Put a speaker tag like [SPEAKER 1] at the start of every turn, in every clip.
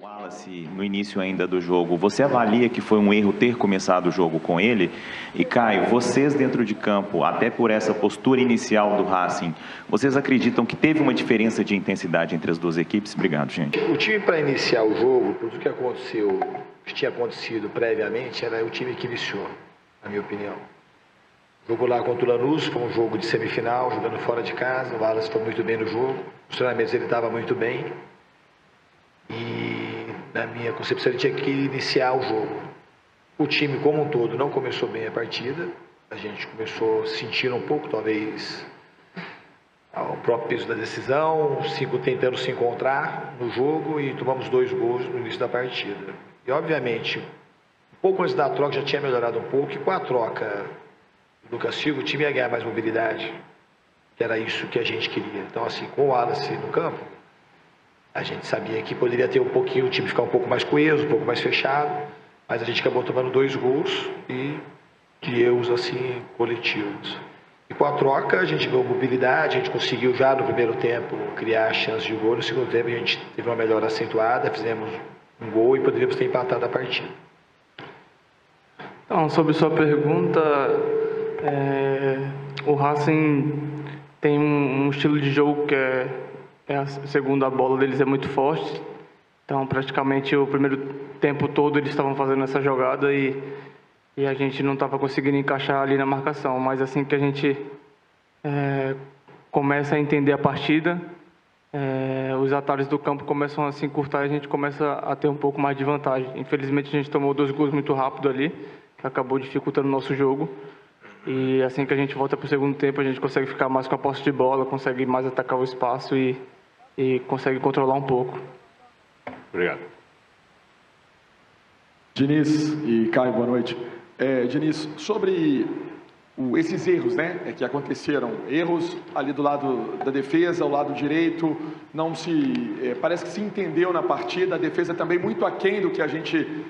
[SPEAKER 1] Wallace no início ainda do jogo, você avalia que foi um erro ter começado o jogo com ele? E Caio, vocês dentro de campo, até por essa postura inicial do Racing, vocês acreditam que teve uma diferença de intensidade entre as duas equipes? Obrigado, gente.
[SPEAKER 2] O time para iniciar o jogo, tudo que aconteceu, que tinha acontecido previamente, era o time que iniciou, na minha opinião. O jogo lá contra o Lanús foi um jogo de semifinal, jogando fora de casa, o Wallace foi muito bem no jogo, os treinamentos ele estava muito bem. E na minha concepção ele tinha que iniciar o jogo. O time como um todo não começou bem a partida, a gente começou sentindo um pouco, talvez, o próprio peso da decisão, tentando se encontrar no jogo e tomamos 2 gols no início da partida. E obviamente, um pouco antes da troca já tinha melhorado um pouco, e com a troca do Castilho o time ia ganhar mais mobilidade, que era isso que a gente queria. Então assim, com o Wallace no campo, a gente sabia que poderia ter um pouquinho, o time ficar um pouco mais coeso, um pouco mais fechado, mas a gente acabou tomando 2 gols e de erros assim coletivos. E com a troca a gente ganhou mobilidade, a gente conseguiu já no primeiro tempo criar chances de gol, no segundo tempo a gente teve uma melhora acentuada, fizemos um gol e poderíamos ter empatado a partida.
[SPEAKER 3] Então, sobre sua pergunta, o Racing tem um estilo de jogo que a segunda bola deles é muito forte, então praticamente o primeiro tempo todo eles estavam fazendo essa jogada e a gente não estava conseguindo encaixar ali na marcação, mas assim que a gente começa a entender a partida, os atalhos do campo começam a se encurtar e a gente começa a ter um pouco mais de vantagem. Infelizmente a gente tomou 2 gols muito rápido ali, que acabou dificultando o nosso jogo. E assim que a gente volta para o segundo tempo, a gente consegue ficar mais com a posse de bola, consegue mais atacar o espaço e consegue controlar um pouco.
[SPEAKER 4] Obrigado.
[SPEAKER 5] Diniz e Caio, boa noite. Diniz, sobre esses erros, né, que aconteceram, erros ali do lado da defesa, o lado direito, não se parece que se entendeu na partida, a defesa também muito aquém do que a gente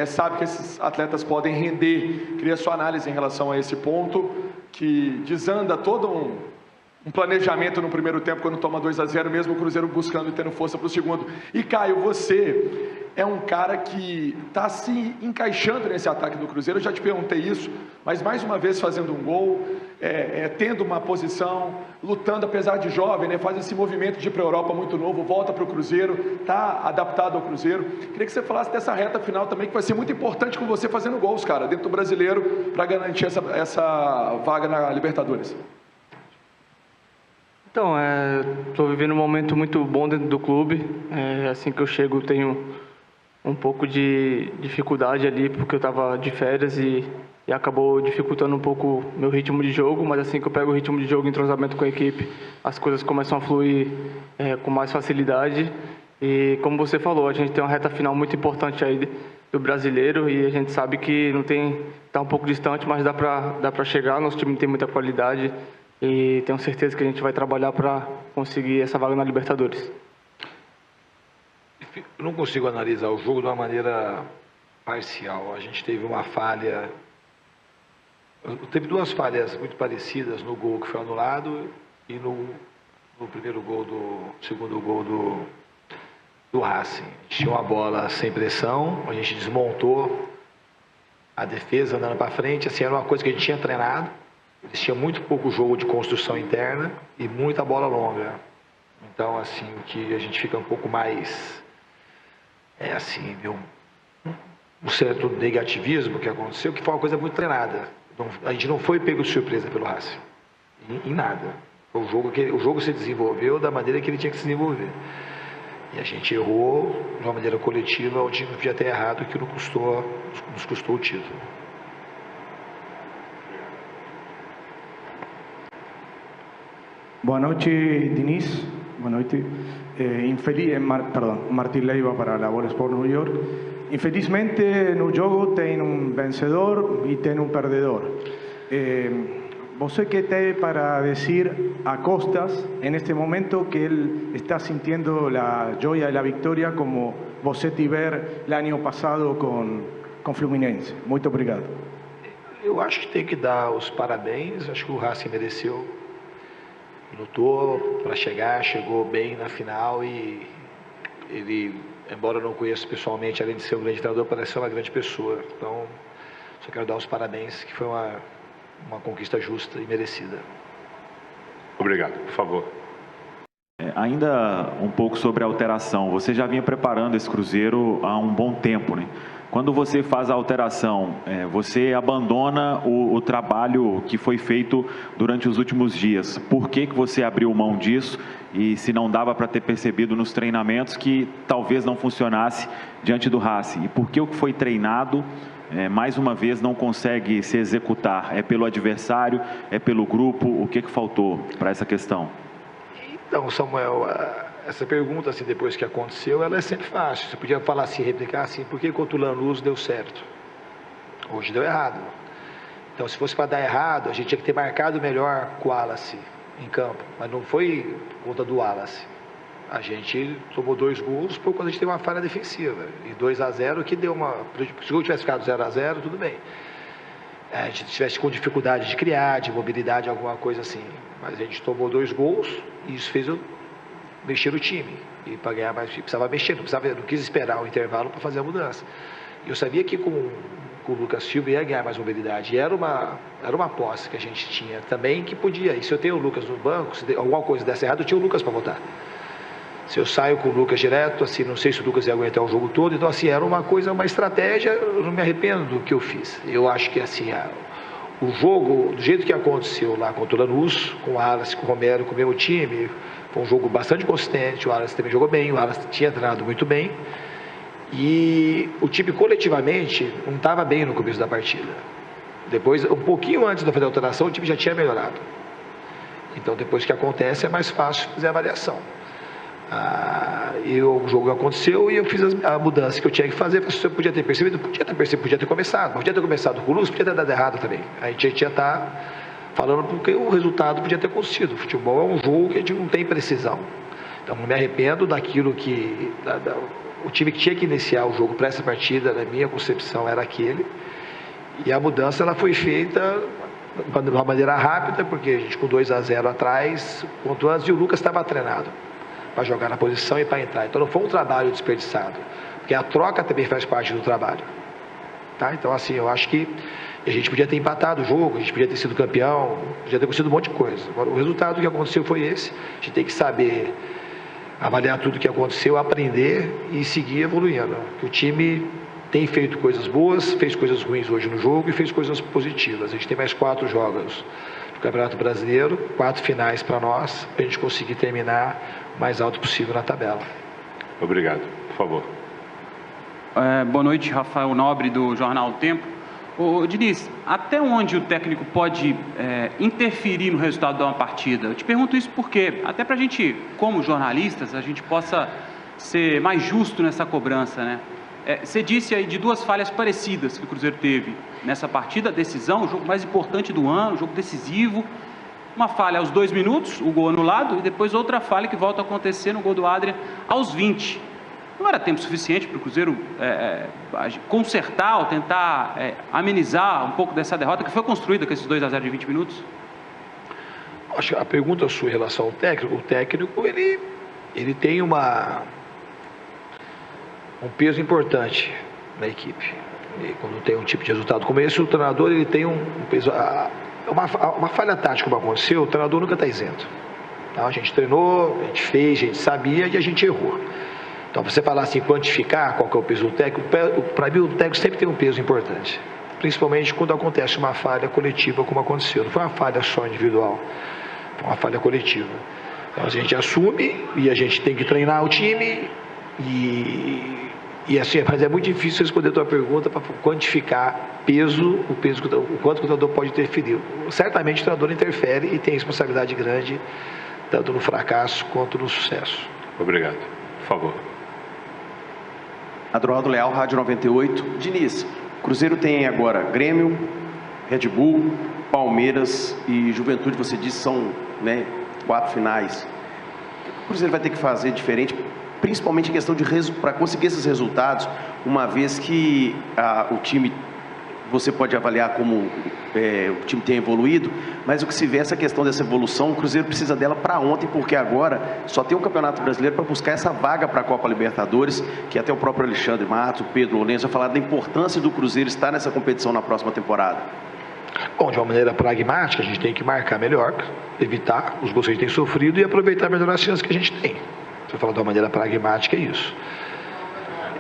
[SPEAKER 5] sabe que esses atletas podem render. Queria sua análise em relação a esse ponto, que desanda todo um planejamento no primeiro tempo, quando toma 2-0, mesmo o Cruzeiro buscando e tendo força para o segundo. E Caio, você é um cara que está se encaixando nesse ataque do Cruzeiro, eu já te perguntei isso, mas mais uma vez fazendo um gol, tendo uma posição, lutando apesar de jovem, né, faz esse movimento de ir para a Europa muito novo, volta para o Cruzeiro, está adaptado ao Cruzeiro. Queria que você falasse dessa reta final também, que vai ser muito importante com você fazendo gols, cara, dentro do Brasileiro, para garantir essa vaga na Libertadores.
[SPEAKER 3] Então, estou vivendo um momento muito bom dentro do clube. Assim que eu chego, tenho um pouco de dificuldade ali, porque eu estava de férias e acabou dificultando um pouco meu ritmo de jogo, mas assim que eu pego o ritmo de jogo, entrosamento com a equipe, as coisas começam a fluir com mais facilidade. E como você falou, a gente tem uma reta final muito importante aí do Brasileiro e a gente sabe que está um pouco distante, mas dá para chegar. Nosso time tem muita qualidade e tenho certeza que a gente vai trabalhar para conseguir essa vaga na Libertadores.
[SPEAKER 2] Eu não consigo analisar o jogo de uma maneira parcial. A gente teve uma falha, teve 2 falhas muito parecidas no gol que foi anulado e no segundo gol do Racing. A gente tinha uma bola sem pressão, a gente desmontou a defesa andando para frente, assim, era uma coisa que a gente tinha treinado. Eles tinham muito pouco jogo de construção interna e muita bola longa. Então, assim, o que a gente fica um pouco mais, viu, um certo negativismo que aconteceu, que foi uma coisa muito treinada. A gente não foi pego de surpresa pelo Racing, em nada. O jogo se desenvolveu da maneira que ele tinha que se desenvolver. E a gente errou de uma maneira coletiva, onde não podia ter errado, que nos custou o título.
[SPEAKER 6] Boa noite, Diniz. Boa noite. Martín Leiva para la Bola Sport New York. Infelizmente, no jogo tem vencedor e tem perdedor. ¿Você qué tem para decir a Costas en este momento que él está sintiendo la joya de la victoria como você tiver el año pasado com Fluminense? Muito obrigado.
[SPEAKER 2] Eu acho que tem que dar os parabéns. Acho que o Racing mereceu. Lutou para chegar, chegou bem na final e ele embora eu não conheça pessoalmente, além de ser um grande treinador, parece ser uma grande pessoa. Então, só quero dar os parabéns, que foi uma conquista justa e merecida.
[SPEAKER 4] Obrigado. Por favor.
[SPEAKER 1] Ainda um pouco sobre a alteração. Você já vinha preparando esse Cruzeiro há um bom tempo, né? Quando você faz a alteração, você abandona o trabalho que foi feito durante os últimos dias. Por que você abriu mão disso? E se não dava para ter percebido nos treinamentos que talvez não funcionasse diante do Racing? E por que o que foi treinado, mais uma vez, não consegue se executar? É pelo adversário? É pelo grupo? O que faltou para essa questão?
[SPEAKER 2] Então, Samuel, essa pergunta, assim, depois que aconteceu, ela é sempre fácil. Você podia falar assim, replicar assim, por que contra o Lanús deu certo? Hoje deu errado. Então, se fosse para dar errado, a gente tinha que ter marcado melhor com o Wallace em campo. Mas não foi conta do Wallace. A gente tomou 2 gols por quando a gente teve uma falha defensiva. E 2-0 que deu uma... Se o jogo tivesse ficado 0-0, tudo bem. A gente tivesse com dificuldade de criar, de mobilidade, alguma coisa assim. Mas a gente tomou 2 gols e isso fez eu mexer o time. E para ganhar mais, precisava mexer, não quis esperar o intervalo para fazer a mudança. E eu sabia que com o Lucas Silva ia ganhar mais mobilidade. E era uma aposta que a gente tinha também que podia. E se eu tenho o Lucas no banco, se alguma coisa desse errado, eu tinha o Lucas para voltar. Se eu saio com o Lucas direto, assim, não sei se o Lucas ia aguentar o jogo todo. Então, assim, era uma estratégia, eu não me arrependo do que eu fiz. Eu acho que, assim, o jogo, do jeito que aconteceu lá contra o Lanús, com o Wallace, com o Romero, com o mesmo time, foi um jogo bastante consistente. O Wallace também jogou bem, o Wallace tinha treinado muito bem. E o time, coletivamente, não estava bem no começo da partida. Depois, um pouquinho antes da fazer a alteração, o time já tinha melhorado. Então, depois que acontece, é mais fácil fazer a avaliação. O jogo aconteceu e eu fiz a mudança que eu tinha que fazer. Você podia ter percebido? Podia ter percebido, podia ter começado. Podia ter começado com o Luz, podia ter dado errado também. A gente ia estar falando porque o resultado podia ter acontecido. O futebol é um jogo que a gente não tem precisão. Então, não me arrependo daquilo que... o time que tinha que iniciar o jogo para essa partida, na minha concepção, era aquele. E a mudança ela foi feita de uma maneira rápida, porque a gente com 2-0 atrás, quanto antes, e o Lucas estava treinado para jogar na posição e para entrar. Então não foi um trabalho desperdiçado, porque a troca também faz parte do trabalho. Tá? Então, assim, eu acho que a gente podia ter empatado o jogo, a gente podia ter sido campeão, podia ter acontecido um monte de coisa. Agora, o resultado que aconteceu foi esse. A gente tem que saber avaliar tudo o que aconteceu, aprender e seguir evoluindo. O time tem feito coisas boas, fez coisas ruins hoje no jogo e fez coisas positivas. A gente tem mais 4 jogos do Campeonato Brasileiro, 4 finais para nós, para a gente conseguir terminar o mais alto possível na tabela.
[SPEAKER 4] Obrigado. Por favor.
[SPEAKER 7] Boa noite, Rafael Nobre, do Jornal O Tempo. Ô, Diniz, até onde o técnico pode interferir no resultado de uma partida? Eu te pergunto isso porque, até para a gente, como jornalistas, a gente possa ser mais justo nessa cobrança, né? Você disse aí de 2 falhas parecidas que o Cruzeiro teve nessa partida, decisão, o jogo mais importante do ano, o jogo decisivo. Uma falha aos 2 minutos, o gol anulado, e depois outra falha que volta a acontecer no gol do Adrian aos 20. Não era tempo suficiente para o Cruzeiro consertar ou tentar amenizar um pouco dessa derrota que foi construída com esses 2-0 de 20 minutos?
[SPEAKER 2] Acho que a pergunta sua em relação ao técnico, o técnico ele tem um peso importante na equipe. E quando tem um tipo de resultado como esse, o treinador ele tem um peso. Uma falha tática como aconteceu, o treinador nunca está isento. Então, a gente treinou, a gente fez, a gente sabia e a gente errou. Então, você falar assim, quantificar qual que é o peso do técnico, para mim o técnico sempre tem um peso importante. Principalmente quando acontece uma falha coletiva como aconteceu. Não foi uma falha só individual, foi uma falha coletiva. Então, a gente assume e a gente tem que treinar o time e assim, mas é muito difícil responder a tua pergunta para quantificar o quanto o treinador pode interferir. Certamente o treinador interfere e tem responsabilidade grande, tanto no fracasso quanto no sucesso.
[SPEAKER 4] Obrigado. Por favor.
[SPEAKER 8] Adroaldo Leal, Rádio 98. Diniz, o Cruzeiro tem agora Grêmio, Red Bull, Palmeiras e Juventude, você disse, são 4 finais. O que o Cruzeiro vai ter que fazer diferente, principalmente em questão de para conseguir esses resultados, uma vez que o time você pode avaliar como o time tem evoluído, mas o que se vê é essa questão dessa evolução, o Cruzeiro precisa dela para ontem, porque agora só tem o Campeonato Brasileiro para buscar essa vaga para a Copa Libertadores, que até o próprio Alexandre Matos, o Pedro Lourenço vai falar da importância do Cruzeiro estar nessa competição na próxima temporada.
[SPEAKER 2] Bom, de uma maneira pragmática, a gente tem que marcar melhor, evitar os gols que a gente tem sofrido e aproveitar melhor as chances que a gente tem. Se eu falar de uma maneira pragmática, é isso.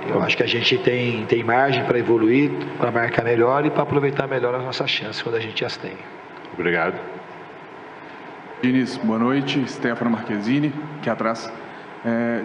[SPEAKER 2] Eu acho que a gente tem margem para evoluir, para marcar melhor e para aproveitar melhor as nossas chances quando a gente as tem.
[SPEAKER 4] Obrigado.
[SPEAKER 9] Diniz, boa noite. Stefano Marquezini, aqui atrás.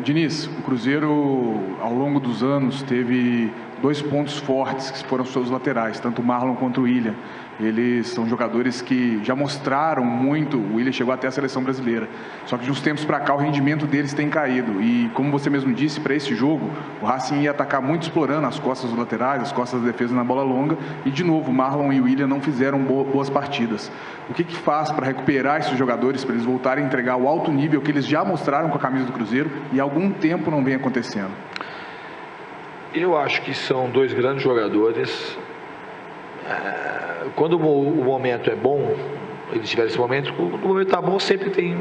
[SPEAKER 9] Diniz, o Cruzeiro, ao longo dos anos, teve 2 pontos fortes que foram seus laterais, tanto o Marlon quanto o William. Eles são jogadores que já mostraram muito, o William chegou até a seleção brasileira, só que de uns tempos para cá o rendimento deles tem caído e, como você mesmo disse, para esse jogo o Racing ia atacar muito explorando as costas dos laterais, as costas da defesa na bola longa e, de novo, Marlon e o William não fizeram boas partidas. O que faz para recuperar esses jogadores, para eles voltarem a entregar o alto nível que eles já mostraram com a camisa do Cruzeiro e há algum tempo não vem acontecendo?
[SPEAKER 2] Eu acho que são 2 grandes jogadores. Quando o momento é bom, eles tiveram esse momento, quando o momento está bom, sempre tem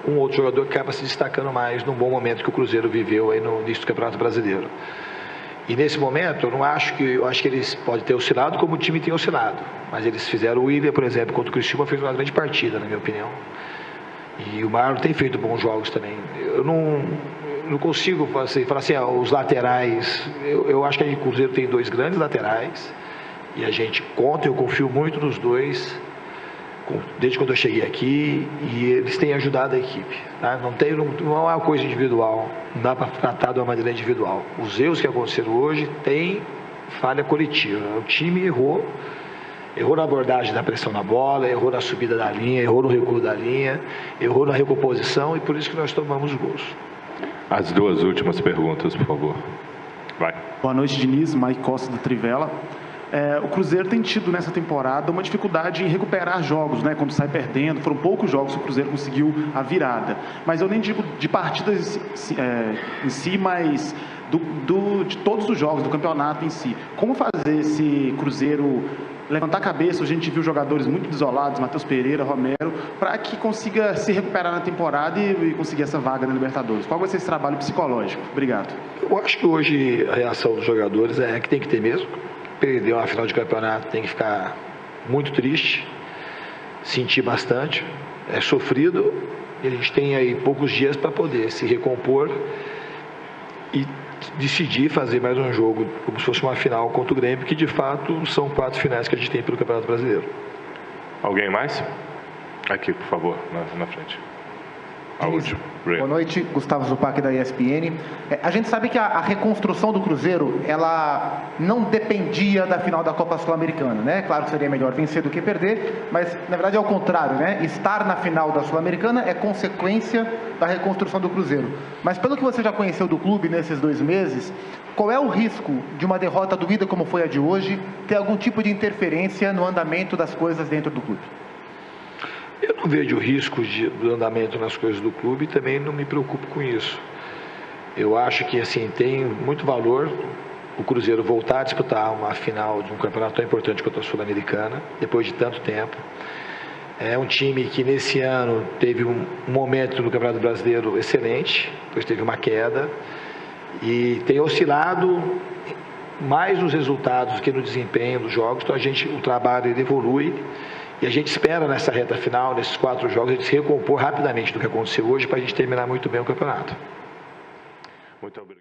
[SPEAKER 2] um outro jogador que acaba se destacando mais num bom momento que o Cruzeiro viveu aí no início do Campeonato Brasileiro. E nesse momento, eu acho que eles podem ter oscilado como o time tem oscilado, mas eles fizeram o William, por exemplo, contra o Criciúma, fez uma grande partida, na minha opinião. E o Marlon tem feito bons jogos também. Eu não consigo falar assim, os laterais, eu acho que o Cruzeiro tem 2 grandes laterais, e a gente conta, eu confio muito nos 2, desde quando eu cheguei aqui, e eles têm ajudado a equipe. Tá? Não é uma coisa individual, não dá para tratar de uma maneira individual. Os erros que aconteceram hoje têm falha coletiva. O time errou na abordagem da pressão na bola, errou na subida da linha, errou no recuo da linha, errou na recomposição, e por isso que nós tomamos gols.
[SPEAKER 4] As 2 últimas perguntas, por favor. Vai.
[SPEAKER 10] Boa noite, Diniz. Mike Costa, do Trivela. O Cruzeiro tem tido nessa temporada uma dificuldade em recuperar jogos, né? Quando sai perdendo, foram poucos jogos que o Cruzeiro conseguiu a virada. Mas eu nem digo de partidas em si, mas de todos os jogos do campeonato em si. Como fazer esse Cruzeiro levantar a cabeça? A gente viu jogadores muito isolados, Matheus Pereira, Romero, para que consiga se recuperar na temporada e conseguir essa vaga na Libertadores. Qual vai ser esse trabalho psicológico? Obrigado.
[SPEAKER 2] Eu acho que hoje a reação dos jogadores é que tem que ter mesmo. Perdeu uma final de campeonato, tem que ficar muito triste, sentir bastante, é sofrido, e a gente tem aí poucos dias para poder se recompor e decidir fazer mais um jogo, como se fosse uma final contra o Grêmio, que de fato são 4 finais que a gente tem pelo Campeonato Brasileiro.
[SPEAKER 4] Alguém mais? Aqui, por favor, na frente.
[SPEAKER 11] Boa noite, Gustavo Zupac, da ESPN. A gente sabe que a reconstrução do Cruzeiro, ela não dependia da final da Copa Sul-Americana, né? Claro que seria melhor vencer do que perder, mas na verdade é o contrário, né? Estar na final da Sul-Americana é consequência da reconstrução do Cruzeiro. Mas pelo que você já conheceu do clube nesses 2 meses, qual é o risco de uma derrota doída como foi a de hoje ter algum tipo de interferência no andamento das coisas dentro do clube?
[SPEAKER 2] Eu não vejo risco do andamento nas coisas do clube e também não me preocupo com isso. Eu acho que assim, tem muito valor o Cruzeiro voltar a disputar uma final de um campeonato tão importante quanto a Sul-Americana, depois de tanto tempo. É um time que nesse ano teve um momento no Campeonato Brasileiro excelente, depois teve uma queda e tem oscilado mais nos resultados do que no desempenho dos jogos. Então o trabalho ele evolui. E a gente espera nessa reta final, nesses 4 jogos, a gente se recompor rapidamente do que aconteceu hoje para a gente terminar muito bem o campeonato.
[SPEAKER 4] Muito obrigado.